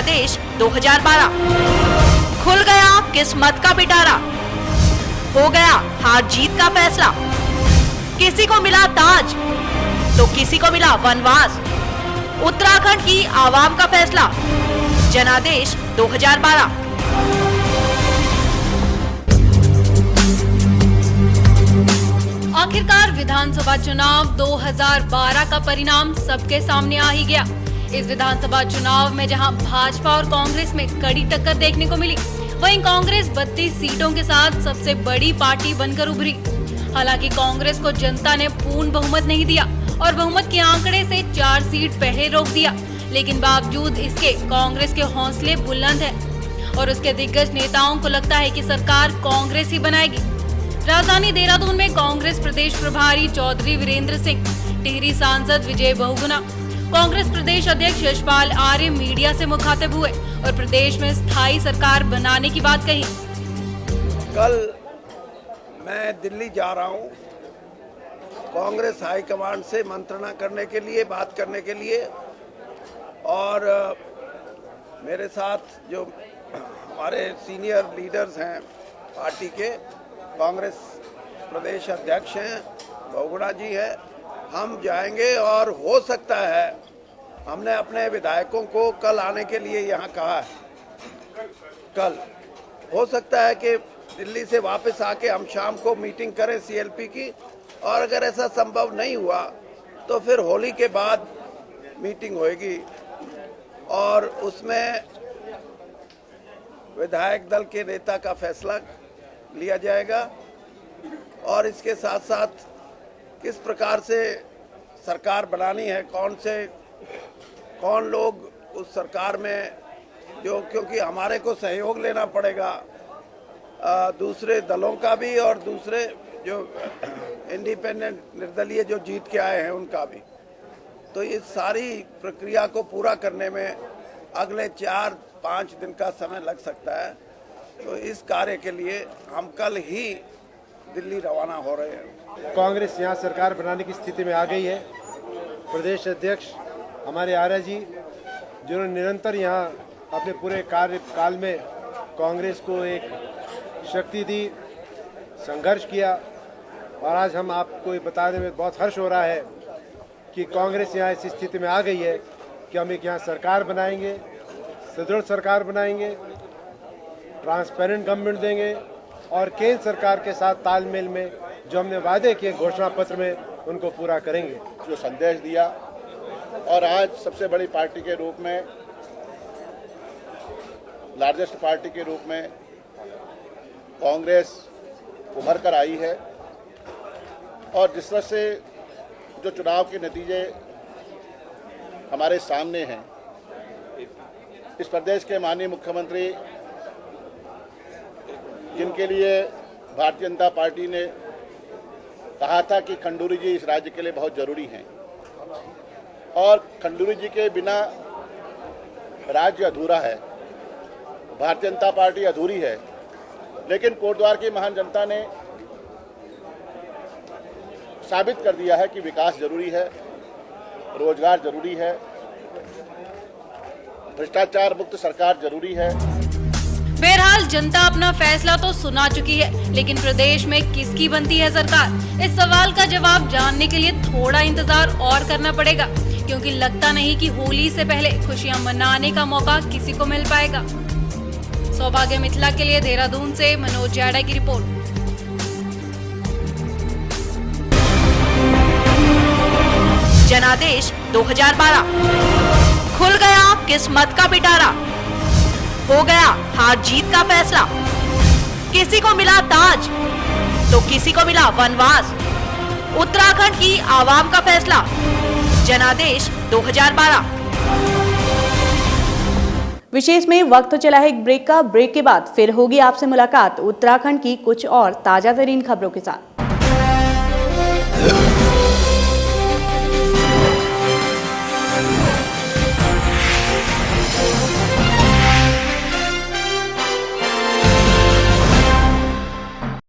जनादेश 2012। खुल गया किस्मत का पिटारा, हो गया हार जीत का फैसला। किसी को मिला ताज तो किसी को मिला वनवास। उत्तराखंड की आवाम का फैसला, जनादेश 2012। आखिरकार विधानसभा चुनाव 2012 का परिणाम सबके सामने आ ही गया। इस विधानसभा चुनाव में जहां भाजपा और कांग्रेस में कड़ी टक्कर देखने को मिली, वहीं कांग्रेस 32 सीटों के साथ सबसे बड़ी पार्टी बनकर उभरी। हालांकि कांग्रेस को जनता ने पूर्ण बहुमत नहीं दिया और बहुमत के आंकड़े से 4 सीट पहले रोक दिया, लेकिन बावजूद इसके कांग्रेस के हौसले बुलंद हैं और उसके दिग्गज नेताओं को लगता है कि सरकार कांग्रेस ही बनाएगी। राजधानी देहरादून में कांग्रेस प्रदेश प्रभारी चौधरी वीरेंद्र सिंह, टिहरी सांसद विजय बहुगुणा, कांग्रेस प्रदेश अध्यक्ष यशपाल आर्य मीडिया से मुखातिब हुए और प्रदेश में स्थायी सरकार बनाने की बात कही। कल मैं दिल्ली जा रहा हूं कांग्रेस हाईकमांड से मंत्रणा करने के लिए, बात करने के लिए, और मेरे साथ जो हमारे सीनियर लीडर्स हैं पार्टी के, कांग्रेस प्रदेश अध्यक्ष हैं बहुगुणा जी हैं, हम जाएंगे। और हो सकता है, हमने अपने विधायकों को कल आने के लिए यहाँ कहा है, कल हो सकता है कि दिल्ली से वापस आके हम शाम को मीटिंग करें सीएलपी की, और अगर ऐसा संभव नहीं हुआ तो फिर होली के बाद मीटिंग होएगी और उसमें विधायक दल के नेता का फैसला लिया जाएगा। और इसके साथ साथ किस प्रकार से सरकार बनानी है, कौन लोग उस सरकार में जो, क्योंकि हमारे को सहयोग लेना पड़ेगा दूसरे दलों का भी और दूसरे जो इंडिपेंडेंट निर्दलीय जो जीत के आए हैं उनका भी। तो इस सारी प्रक्रिया को पूरा करने में अगले 4-5 दिन का समय लग सकता है। तो इस कार्य के लिए हम कल ही दिल्ली रवाना हो रहे हैं। कांग्रेस यहाँ सरकार बनाने की स्थिति में आ गई है। प्रदेश अध्यक्ष हमारे आर्य जी, जिन्होंने निरंतर यहाँ अपने पूरे कार्यकाल में कांग्रेस को एक शक्ति दी, संघर्ष किया, और आज हम आपको ये बताने में बहुत हर्ष हो रहा है कि कांग्रेस यहाँ इस स्थिति में आ गई है कि हम एक यहाँ सरकार बनाएंगे, सुदृढ़ सरकार बनाएंगे, ट्रांसपेरेंट गवर्नमेंट देंगे और केंद्र सरकार के साथ तालमेल में जो हमने वादे किए घोषणा पत्र में उनको पूरा करेंगे। जो संदेश दिया और आज सबसे बड़ी पार्टी के रूप में, लार्जेस्ट पार्टी के रूप में कांग्रेस उभर कर आई है, और जिस तरह से जो चुनाव के नतीजे हमारे सामने हैं, इस प्रदेश के माननीय मुख्यमंत्री, जिनके लिए भारतीय जनता पार्टी ने कहा था कि खंडूरी जी इस राज्य के लिए बहुत जरूरी हैं और खंडूरी जी के बिना राज्य अधूरा है, भारतीय जनता पार्टी अधूरी है। लेकिन कोटद्वार की महान जनता ने साबित कर दिया है कि विकास जरूरी है, रोजगार जरूरी है, भ्रष्टाचार मुक्त सरकार जरूरी है। बहरहाल जनता अपना फैसला तो सुना चुकी है, लेकिन प्रदेश में किसकी बनती है सरकार, इस सवाल का जवाब जानने के लिए थोड़ा इंतजार और करना पड़ेगा, क्योंकि लगता नहीं कि होली से पहले खुशियां मनाने का मौका किसी को मिल पाएगा। सौभाग्य मिथिला के लिए देहरादून से मनोज जाड़ा की रिपोर्ट। जनादेश 2012। खुल गया किस्मत का पिटारा, हो गया हार जीत का फैसला। किसी को मिला ताज तो किसी को मिला वनवास। उत्तराखंड की आवाम का फैसला, जनादेश 2012। विशेष में वक्त तो चला है एक ब्रेक का। ब्रेक के बाद फिर होगी आपसे मुलाकात उत्तराखंड की कुछ और ताजा तरीन खबरों के साथ।